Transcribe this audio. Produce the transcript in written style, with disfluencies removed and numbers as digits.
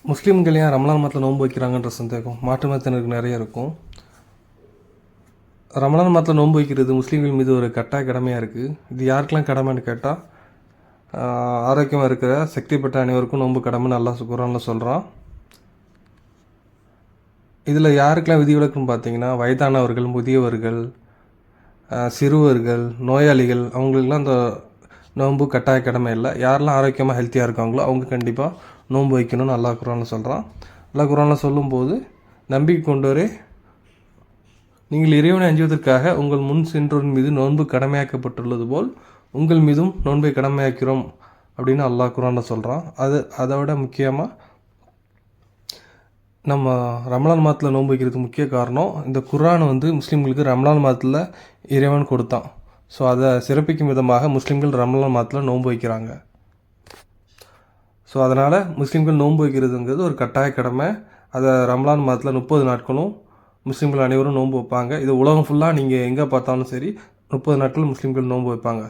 முஸ்லீம்கள் ஏன் ரமலான் மாதத்தில் நோன்பு வைக்கிறாங்கன்ற சந்தேகம் மாற்று மதத்தினருக்கு நிறைய இருக்கும். ரமலான் மாதத்தில் நோன்பு வைக்கிறது முஸ்லீம்கள் மீது ஒரு கட்டாய கடமையாக இருக்குது. இது யாருக்கெல்லாம் கடமைன்னு கேட்டால், ஆரோக்கியமாக இருக்கிற சக்தி பெற்ற அனைவருக்கும் நோன்பு கடமைன்னு அல்லாஹ் குர்ஆனில் சொல்கிறான். இதில் யாருக்கெல்லாம் விதிவிலக்குன்னு பார்த்தீங்கன்னா, வயதானவர்கள், முதியவர்கள், சிறுவர்கள், நோயாளிகள், அவங்களுக்கெல்லாம் இந்த நோன்பு கட்டாய கடமை இல்லை. யாரெல்லாம் ஆரோக்கியமாக ஹெல்த்தியாக இருக்காங்களோ அவங்க கண்டிப்பாக நோன்பு வைக்கணும்னு அல்லாஹ் குர்ஆனில் சொல்கிறான். அல்லாஹ் குர்ஆனில் சொல்லும்போது, நம்பிக்கை கொண்டோரே, நீங்கள் இறைவனை அஞ்சுவதற்காக உங்கள் முன் சென்றோரின் மீது நோன்பு கடமையாக்கப்பட்டுள்ளது போல் உங்கள் மீதும் நோன்பை கடமையாக்கிறோம் அப்படின்னு அல்லாஹ் குர்ஆனில் சொல்கிறான். அதை விட முக்கியமாக நம்ம ரமலான் மாதத்தில் நோன்பு வைக்கிறதுக்கு முக்கிய காரணம், இந்த குர்ஆனை முஸ்லீம்களுக்கு ரமலான் மாதத்தில் இறைவன் கொடுத்தான். ஸோ அதை சிறப்பிக்கும் விதமாக முஸ்லீம்கள் ரமலான் மாதத்தில் நோன்பு வைக்கிறாங்க. ஸோ அதனால் முஸ்லீம்கள் நோன்பு வைக்கிறதுங்கிறது ஒரு கட்டாய கடமை. அதை ரமலான் மாதத்தில் 30 நாட்களும் முஸ்லீம்கள் அனைவரும் நோன்பு வைப்பாங்க. இது உலகம் ஃபுல்லாக நீங்கள் எங்கே பார்த்தாலும் சரி 30 நாட்கள் முஸ்லீம்கள் நோன்பு வைப்பாங்க.